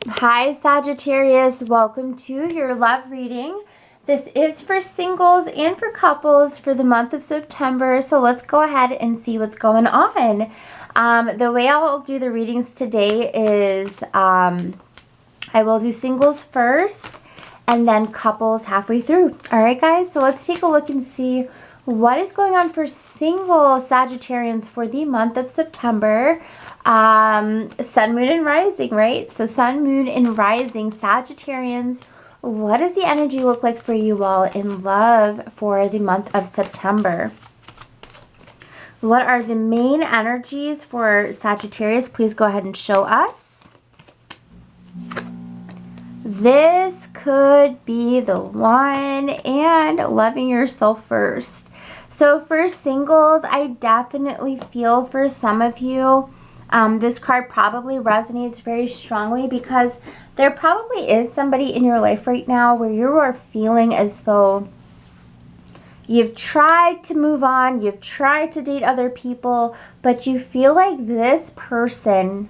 Hi Sagittarius, welcome to your love reading. This is for singles and for couples for the month of September, so let's go ahead and see what's going on. The way I'll do the readings today is I will do singles first and then couples halfway through. Alright guys, so let's take a look and see what is going on for single Sagittarians for the month of September. Sun, moon, and rising, right? So sun, moon, and rising Sagittarians, what does the energy look like for you all in love for the month of September? What are the main energies for Sagittarius? Please go ahead and show us. This could be the one, and loving yourself first. So for singles, I definitely feel for some of you, this card probably resonates very strongly because there probably is somebody in your life right now where you are feeling as though you've tried to move on, you've tried to date other people, but you feel like this person,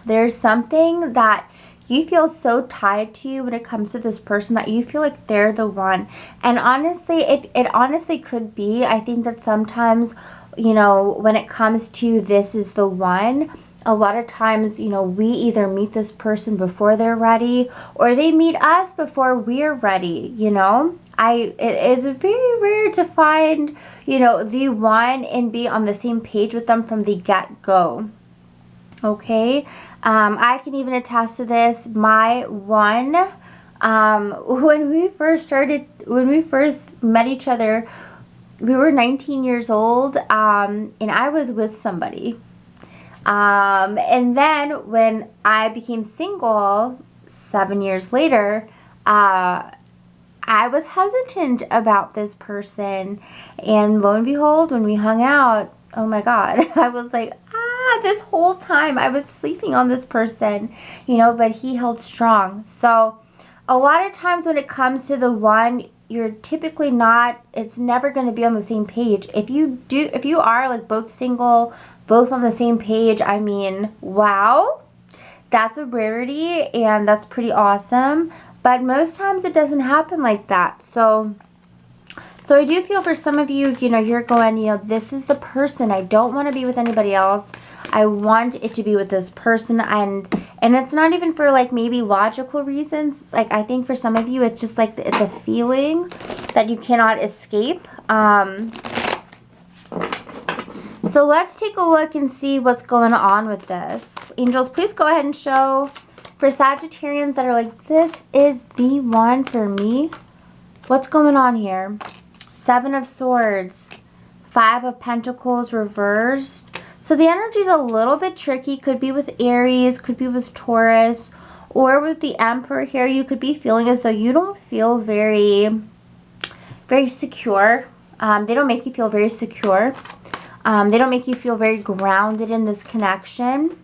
there's something that you feel so tied to you when it comes to this person that you feel like they're the one. And honestly, it honestly could be. I think that sometimes, you know, when it comes to this is the one, a lot of times, you know, we either meet this person before they're ready or they meet us before we're ready, you know. It is very rare to find, you know, the one and be on the same page with them from the get-go. Okay, I can even attest to this. My one, when we first met each other, we were 19 years old, and I was with somebody. And then when I became single 7 years later, I was hesitant about this person, and lo and behold, when we hung out, oh my God, I was like, this whole time I was sleeping on this person, you know, but he held strong. So a lot of times when it comes to the one, you're typically not, it's never going to be on the same page. If you are like both single, both on the same page, I mean, wow, that's a rarity and that's pretty awesome. But most times it doesn't happen like that. So I do feel for some of you, you know, you're going, you know, this is the person. I don't want to be with anybody else. I want it to be with this person, and it's not even for like maybe logical reasons. Like I think for some of you, it's just like it's a feeling that you cannot escape. So let's take a look and see what's going on with this. Angels, please go ahead and show for Sagittarians that are like, this is the one for me. What's going on here? Seven of Swords, Five of Pentacles reversed. So the energy is a little bit tricky. Could be with Aries, could be with Taurus, or with the Emperor here. You could be feeling as though you don't feel very secure. They don't make you feel very secure. They don't make you feel very grounded in this connection.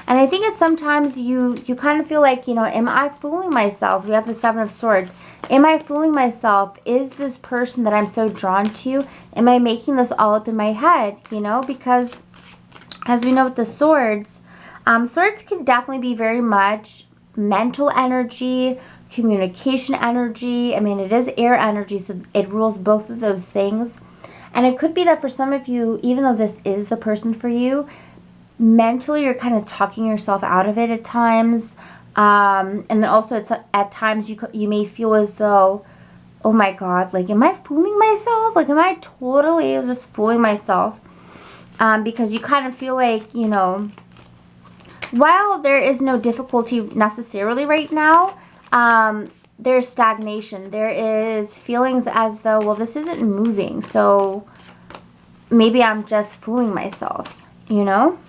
And I think it's sometimes you kind of feel like, you know, am I fooling myself? We have the Seven of Swords. Am I fooling myself? Is this person that I'm so drawn to, am I making this all up in my head? You know, because as we know with the swords, swords can definitely be very much mental energy, communication energy. I mean, it is air energy, so it rules both of those things. And it could be that for some of you, even though this is the person for you, mentally you're kind of talking yourself out of it at times. And then also it's at times you may feel as though, oh my God, like, am I fooling myself? Like, am I totally just fooling myself? Because you kind of feel like, you know, while there is no difficulty necessarily right now, there's stagnation. There is feelings as though, well, this isn't moving, so maybe I'm just fooling myself, you know?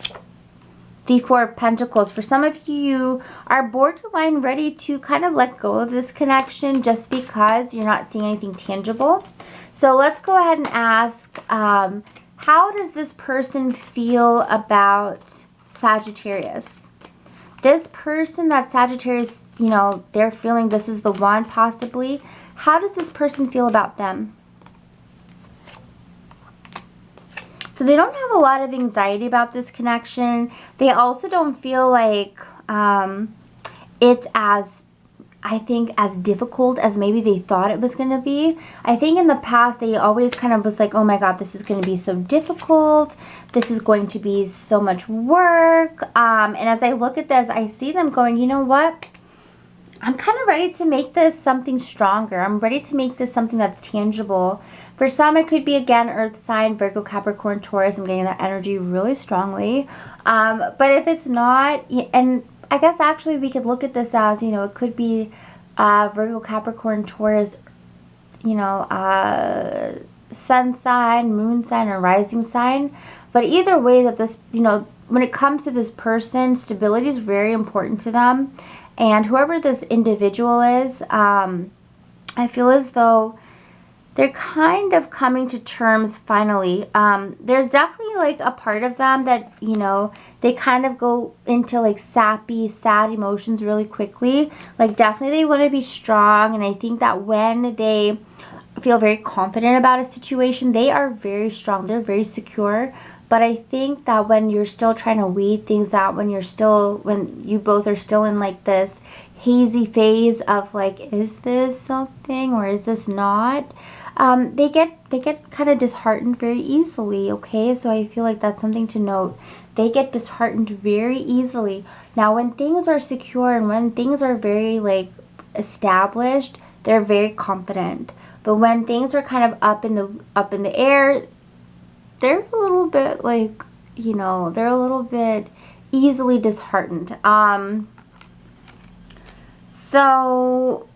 The Four of Pentacles. For some of you are borderline ready to kind of let go of this connection just because you're not seeing anything tangible. So let's go ahead and ask, how does this person feel about Sagittarius? This person that Sagittarius, you know, they're feeling this is the one possibly. How does this person feel about them? So they don't have a lot of anxiety about this connection. They also don't feel like it's as, I think, as difficult as maybe they thought it was going to be. I think in the past they always kind of was like, oh my god, this is going to be so difficult. This is going to be so much work. And as I look at this, I see them going, you know what? I'm kind of ready to make this something stronger. I'm ready to make this something that's tangible. For some, it could be, again, Earth sign, Virgo, Capricorn, Taurus. I'm getting that energy really strongly. But if it's not, and I guess actually we could look at this as, you know, it could be Virgo, Capricorn, Taurus, you know, sun sign, moon sign, or rising sign. But either way, that this, you know, when it comes to this person, stability is very important to them. And whoever this individual is, I feel as though they're kind of coming to terms finally. There's definitely like a part of them that, you know, they kind of go into like sappy, sad emotions really quickly. Like definitely they want to be strong. And I think that when they feel very confident about a situation, they are very strong. They're very secure. But I think that when you're still trying to weed things out, when you both are still in like this hazy phase of like, is this something or is this not? They get kind of disheartened very easily, okay? So I feel like that's something to note. They get disheartened very easily. Now, when things are secure and when things are very like established, they're very confident. But when things are kind of up in the air, they're a little bit like, you know, they're a little bit easily disheartened. So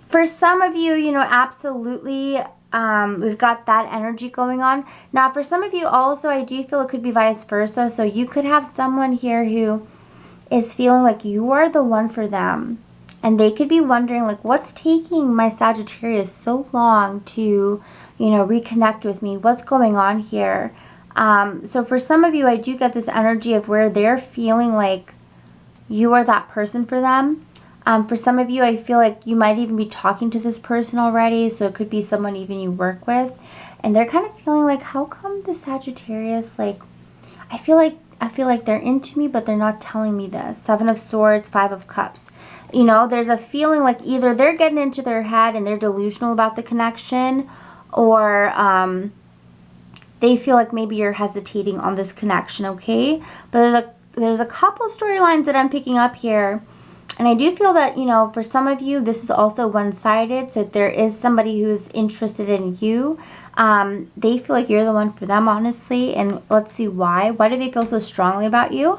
for some of you, you know, absolutely, we've got that energy going on. Now, for some of you also, I do feel it could be vice versa. So you could have someone here who is feeling like you are the one for them. And they could be wondering, like, what's taking my Sagittarius so long to, you know, reconnect with me? What's going on here? So for some of you, I do get this energy of where they're feeling like you are that person for them. For some of you, I feel like you might even be talking to this person already. So it could be someone even you work with. And they're kind of feeling like, how come the Sagittarius, like, I feel like they're into me, but they're not telling me this. 7 of Swords, 5 of Cups. You know, there's a feeling like either they're getting into their head and they're delusional about the connection, or they feel like maybe you're hesitating on this connection, okay? But there's a couple storylines that I'm picking up here. And I do feel that, you know, for some of you, this is also one-sided. So if there is somebody who's interested in you, they feel like you're the one for them, honestly. And let's see why. Why do they feel so strongly about you?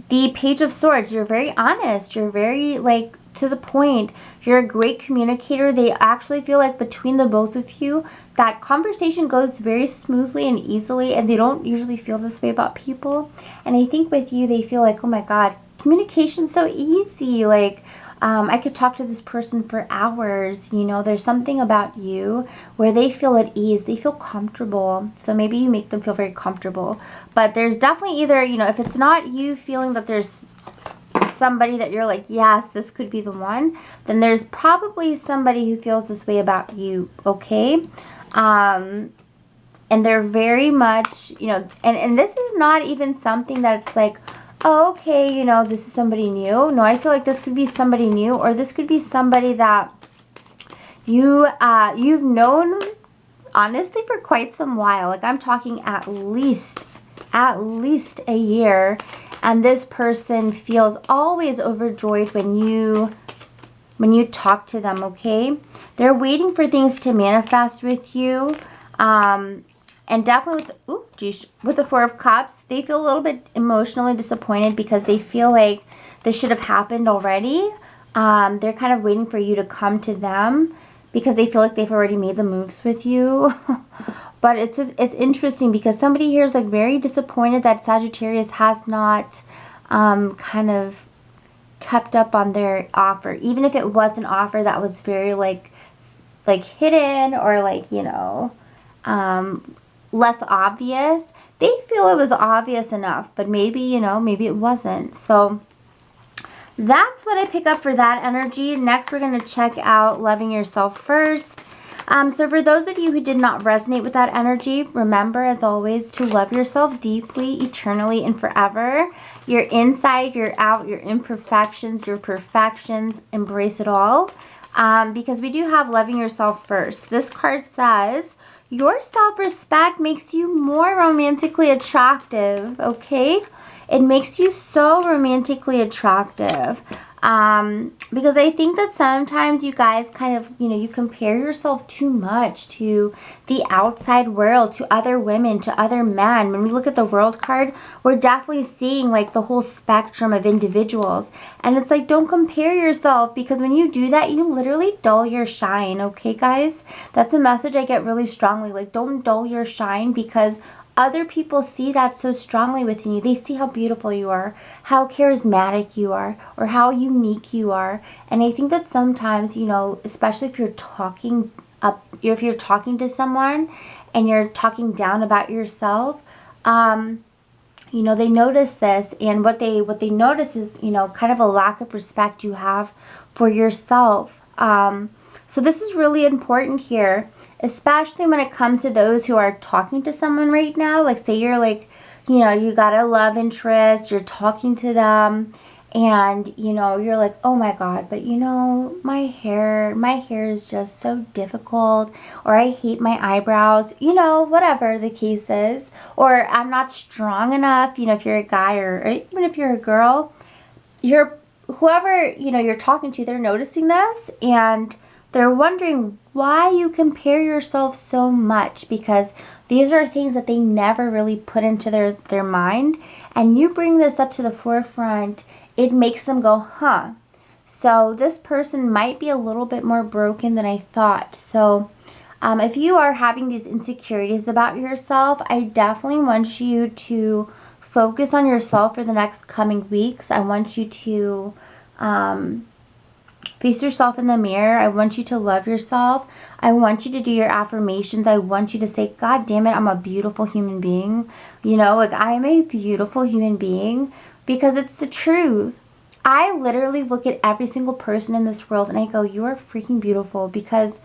The Page of Swords. You're very honest. You're very, like, to the point. You're a great communicator. They actually feel like between the both of you, that conversation goes very smoothly and easily, and they don't usually feel this way about people. And I think with you, they feel like, oh my god, communication's so easy. Like, I could talk to this person for hours. You know, there's something about you where they feel at ease. They feel comfortable. So maybe you make them feel very comfortable. But there's definitely either, you know, if it's not you feeling that there's somebody that you're like, yes, this could be the one, then there's probably somebody who feels this way about you, okay? And they're very much, you know, and this is not even something that's like, oh, okay, you know, this is somebody new. No, I feel like this could be somebody new, or this could be somebody that you've known, honestly, for quite some while. Like, I'm talking at least a year. And this person feels always overjoyed when you talk to them, okay? They're waiting for things to manifest with you. And definitely with the 4 of Cups, they feel a little bit emotionally disappointed because they feel like this should have happened already. They're kind of waiting for you to come to them because they feel like they've already made the moves with you. But it's interesting because somebody here is like very disappointed that Sagittarius has not kind of kept up on their offer. Even if it was an offer that was very like hidden or like, you know, less obvious. They feel it was obvious enough, but maybe, you know, maybe it wasn't. So that's what I pick up for that energy. Next, we're going to check out Loving Yourself First. So for those of you who did not resonate with that energy, remember, as always, to love yourself deeply, eternally, and forever. Your inside, your out, your imperfections, your perfections, embrace it all. Because we do have loving yourself first. This card says, your self-respect makes you more romantically attractive, okay? It makes you so romantically attractive. Because I think that sometimes you guys kind of, you compare yourself too much to the outside world, to other women, to other men. When we look at the World card, we're definitely seeing like the whole spectrum of individuals. And it's like, don't compare yourself, because when you do that, you literally dull your shine, okay, guys? That's a message I get really strongly. Like, don't dull your shine, because other people see that so strongly within you. They see how beautiful you are, how charismatic you are, or how unique you are. And I think that sometimes, especially if you're talking to someone and you're talking down about yourself, they notice this, and what they notice is, kind of a lack of respect you have for yourself. So this is really important here, especially when it comes to those who are talking to someone right now. Like, say you're like, you got a love interest, you're talking to them, and, you're like, oh my God, but my hair is just so difficult, or I hate my eyebrows, whatever the case is, or I'm not strong enough, if you're a guy, or even if you're a girl, whoever, you're talking to, they're noticing this, and they're wondering why you compare yourself so much, because these are things that they never really put into their mind. And you bring this up to the forefront, it makes them go, huh. So this person might be a little bit more broken than I thought. So if you are having these insecurities about yourself, I definitely want you to focus on yourself for the next coming weeks. I want you to face yourself in the mirror. I want you to love yourself. I want you to do your affirmations. I want you to say, God damn it, I'm a beautiful human being. Like, I am a beautiful human being, because it's the truth. I literally look at every single person in this world and I go, you are freaking beautiful, because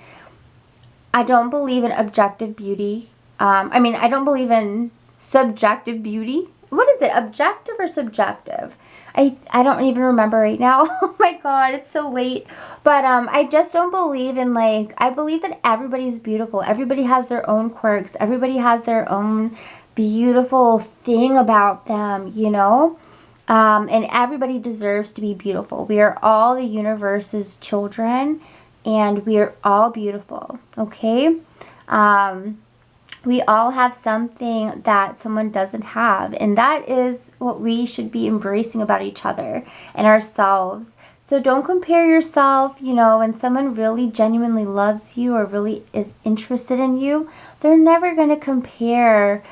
I don't believe in objective beauty. I don't believe in subjective beauty. What is it? Objective or subjective? I don't even remember right now. Oh my God, it's so late. But I just don't believe in, like, I believe that everybody's beautiful. Everybody has their own quirks. Everybody has their own beautiful thing about them, and everybody deserves to be beautiful. We are all the universe's children, and we are all beautiful, okay? We all have something that someone doesn't have, and that is what we should be embracing about each other and ourselves. So don't compare yourself. When someone really genuinely loves you or really is interested in you, they're never going to compare,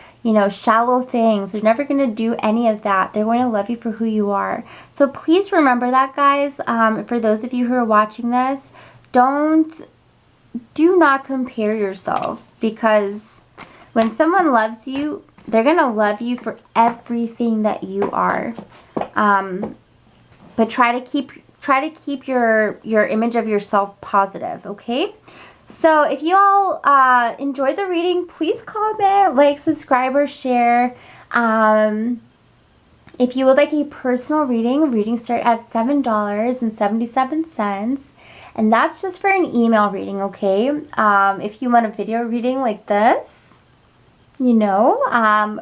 shallow things. They're never going to do any of that. They're going to love you for who you are. So please remember that, guys. For those of you who are watching this, do not compare yourself, because when someone loves you, they're going to love you for everything that you are. But try to keep your image of yourself positive, okay? So if you all enjoyed the reading, please comment, like, subscribe, or share. If you would like a personal reading, readings start at $7.77. And that's just for an email reading, okay? If you want a video reading like this,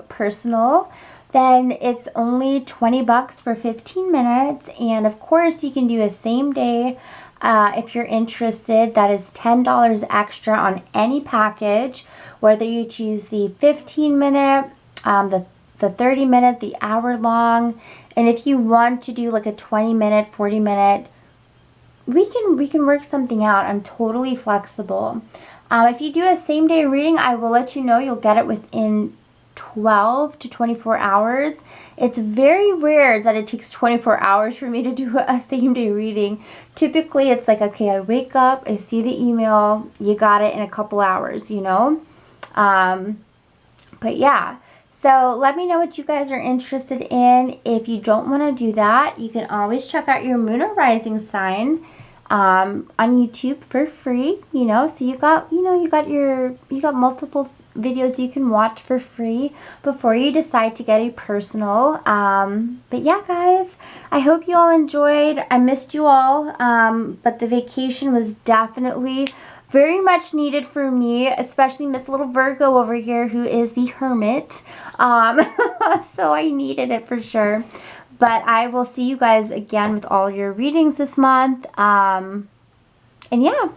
personal, then it's only $20 for 15 minutes. And of course, you can do a same day if you're interested. That is $10 extra on any package, whether you choose the 15-minute, the 30-minute, the hour-long. And if you want to do like a 20-minute, 40-minute, we can work something out. I'm totally flexible. If you do a same-day reading, I will let you know. You'll get it within 12 to 24 hours. It's very rare that it takes 24 hours for me to do a same-day reading. Typically, it's like, okay, I wake up, I see the email, you got it in a couple hours, But yeah, so let me know what you guys are interested in. If you don't want to do that, you can always check out your moon or rising sign on YouTube for free, so you got multiple videos you can watch for free before you decide to get a personal. But yeah, guys, I hope you all enjoyed. I missed you all, but the vacation was definitely very much needed for me, especially Miss Little Virgo over here, who is the hermit. So I needed it for sure. But I will see you guys again with all your readings this month. And yeah.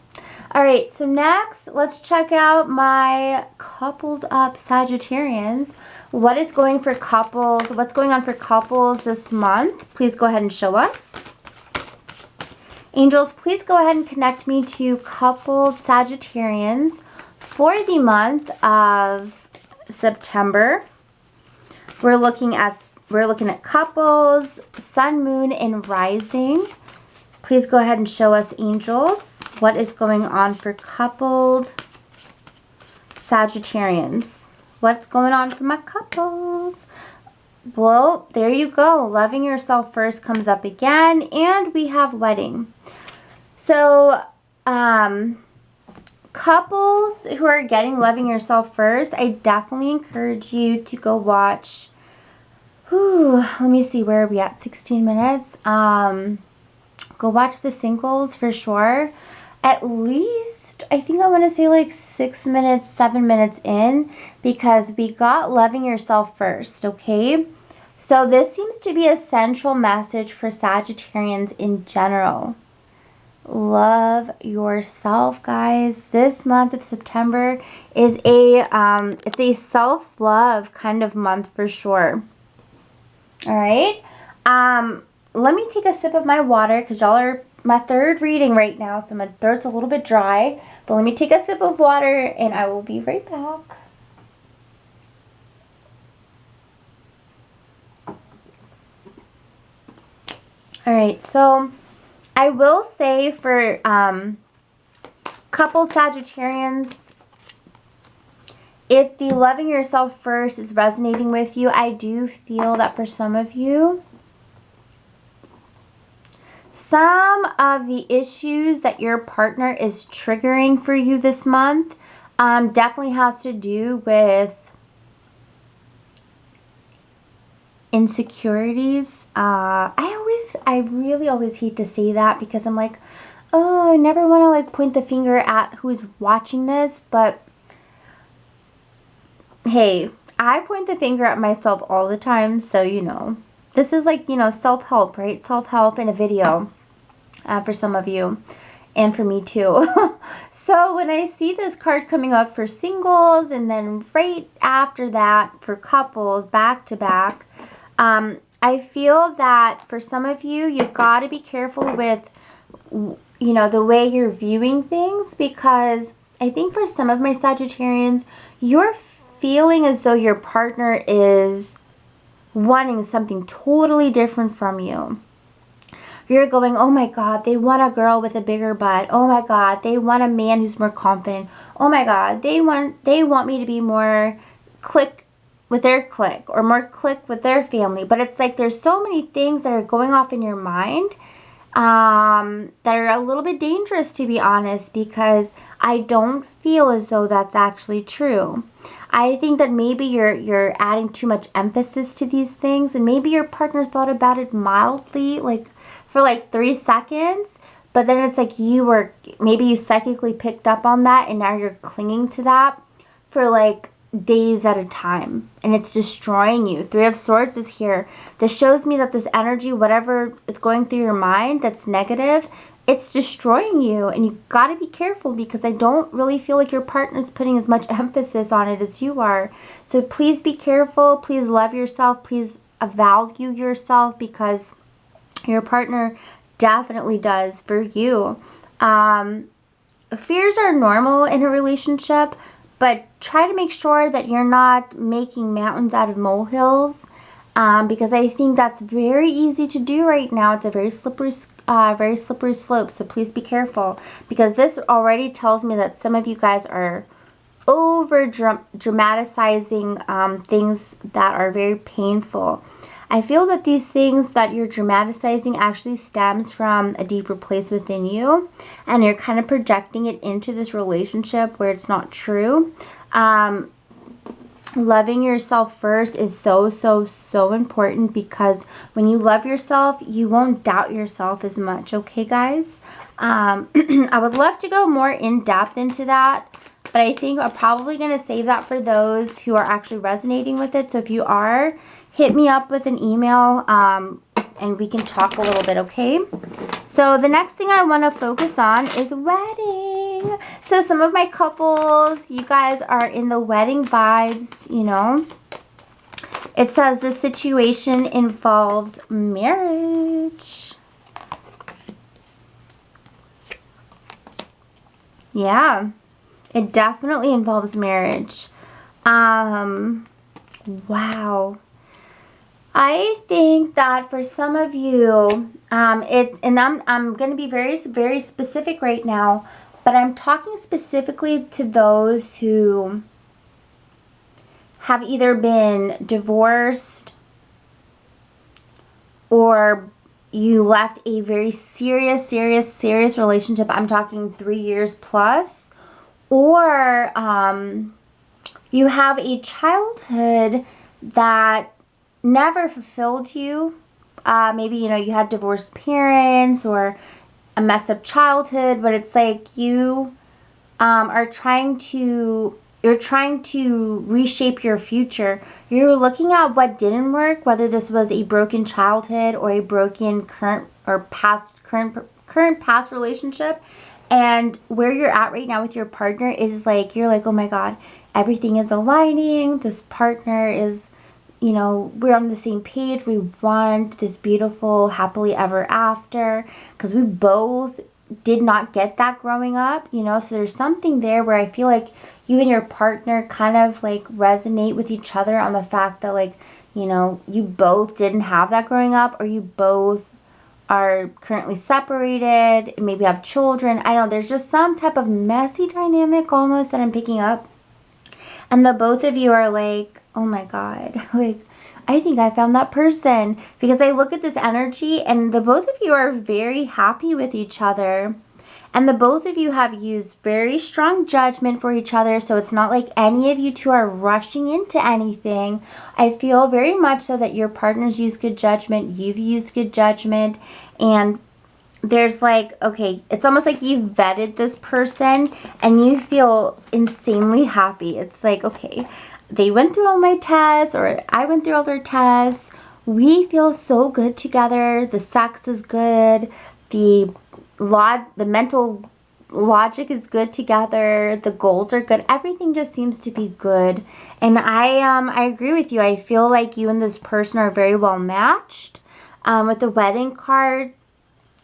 Alright, so next, let's check out my coupled up Sagittarians. What is going for couples? What's going on for couples this month? Please go ahead and show us. Angels, please go ahead and connect me to coupled Sagittarians for the month of September. We're looking at couples, sun, moon, and rising. Please go ahead and show us, angels, what is going on for coupled Sagittarians. What's going on for my couples? Well, there you go. Loving yourself first comes up again, and we have wedding. So, couples who are getting loving yourself first, I definitely encourage you to go watch. Let me see, where are we at? 16 minutes. Go watch the singles for sure. At least, I think I want to say like 6 minutes, 7 minutes in, because we got loving yourself first, okay? So this seems to be a central message for Sagittarians in general. Love yourself, guys. This month of September is it's a self-love kind of month for sure. All right. Let me take a sip of my water because y'all are my third reading right now, so my throat's a little bit dry. But let me take a sip of water and I will be right back. Alright, so I will say for coupled Sagittarians, if the loving yourself first is resonating with you, I do feel that for some of you, some of the issues that your partner is triggering for you this month definitely has to do with insecurities. I really always hate to say that because I'm like, oh, I never want to like point the finger at who's watching this, but hey, I point the finger at myself all the time, so you know. This is like, you know, self-help, right? Self-help in a video for some of you and for me too. So when I see this card coming up for singles and then right after that for couples back to back, I feel that for some of you, you've got to be careful with, you know, the way you're viewing things, because I think for some of my Sagittarians, you're feeling as though your partner is wanting something totally different from you. You're going, oh my God, they want a girl with a bigger butt. Oh my God, they want a man who's more confident. Oh my God, they want me to be more click with their clique or more click with their family. But it's like there's so many things that are going off in your mind that are a little bit dangerous, to be honest, because I don't feel as though that's actually true. I think that maybe you're adding too much emphasis to these things, and maybe your partner thought about it mildly, like for like 3 seconds, but then it's like maybe you psychically picked up on that, and now you're clinging to that for like days at a time, and it's destroying you. 3 of Swords is here. This shows me that this energy, whatever is going through your mind that's negative, it's destroying you, and you got to be careful, because I don't really feel like your partner's putting as much emphasis on it as you are. So please be careful. Please love yourself. Please value yourself, because your partner definitely does for you. Fears are normal in a relationship, but try to make sure that you're not making mountains out of molehills, because I think that's very easy to do right now. It's a very slippery slope, so please be careful, because this already tells me that some of you guys are over dramatizing things that are very painful. I feel that these things that you're dramatizing actually stems from a deeper place within you, and you're kind of projecting it into this relationship where it's not true. loving yourself first is so, so, so important, because when you love yourself, you won't doubt yourself as much, okay, guys? I would love to go more in depth into that, but I think I'm probably going to save that for those who are actually resonating with it. So if you are, hit me up with an email, and we can talk a little bit, okay? So the next thing I want to focus on is wedding. So some of my couples, you guys are in the wedding vibes, you know. It says the situation involves marriage. Yeah, it definitely involves marriage. Wow. I think that for some of you, and I'm going to be very, very specific right now, but I'm talking specifically to those who have either been divorced or you left a very serious relationship. I'm talking 3 years plus, or you have a childhood that never fulfilled you. Maybe, you know, you had divorced parents or a messed up childhood, but it's like you are trying to reshape your future. You're looking at what didn't work, whether this was a broken childhood or a broken current past relationship, and where you're at right now with your partner is like, you're like, oh my God, everything is aligning. This partner is, you know, we're on the same page. We want this beautiful happily ever after, because we both did not get that growing up, you know. So there's something there where I feel like you and your partner kind of like resonate with each other on the fact that, like, you know, you both didn't have that growing up, or you both are currently separated, maybe have children. I don't know, there's just some type of messy dynamic almost that I'm picking up. And the both of you are like, oh my God, like, I think I found that person, because I look at this energy and the both of you are very happy with each other. And the both of you have used very strong judgment for each other. So it's not like any of you two are rushing into anything. I feel very much so that your partners use good judgment. You've used good judgment. And there's like, okay, it's almost like you've vetted this person and you feel insanely happy. It's like, okay, they went through all my tests, or I went through all their tests. We feel so good together. The sex is good. The mental logic is good together. The goals are good. Everything just seems to be good. And I agree with you. I feel like you and this person are very well matched. With the wedding card,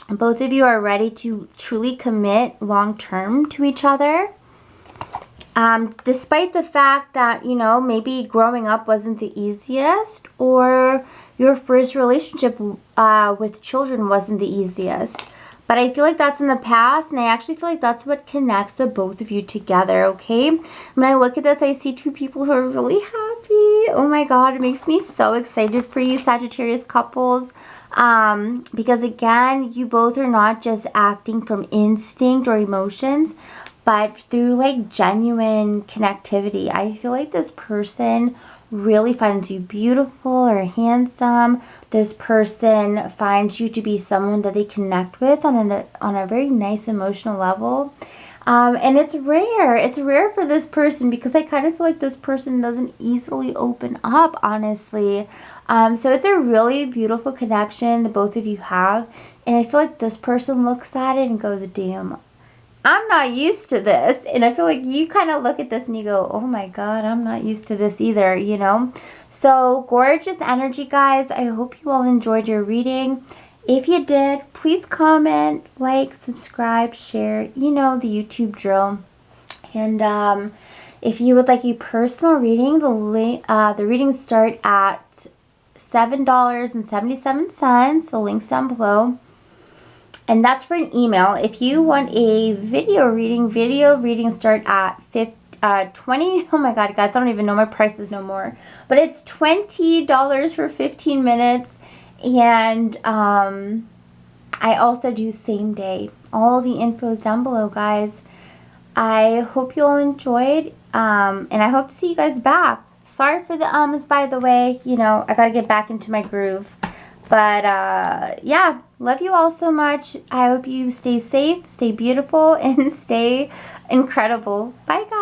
both of you are ready to truly commit long term to each other. Despite the fact that, you know, maybe growing up wasn't the easiest, or your first relationship with children wasn't the easiest. But I feel like that's in the past, and I actually feel like that's what connects the both of you together, okay? When I look at this, I see two people who are really happy. Oh my God, it makes me so excited for you, Sagittarius couples. Because again, you both are not just acting from instinct or emotions, but through like genuine connectivity. I feel like this person really finds you beautiful or handsome. This person finds you to be someone that they connect with on a very nice emotional level. And it's rare. It's rare for this person, because I kind of feel like this person doesn't easily open up, honestly. So it's a really beautiful connection the both of you have. And I feel like this person looks at it and goes, damn, I'm not used to this. And I feel like you kind of look at this and you go, oh my God, I'm not used to this either, you know? So gorgeous energy, guys. I hope you all enjoyed your reading. If you did, please comment, like, subscribe, share, you know, the YouTube drill. And if you would like a personal reading, the readings start at $7.77. The link's down below. And that's for an email. If you want a video readings start at 20. Oh my God, guys, I don't even know my prices no more. But it's $20 for 15 minutes. And I also do same day. All the info is down below, guys. I hope you all enjoyed. And I hope to see you guys back. Sorry for the ums, by the way. You know, I gotta get back into my groove. But, yeah, love you all so much. I hope you stay safe, stay beautiful, and stay incredible. Bye, guys.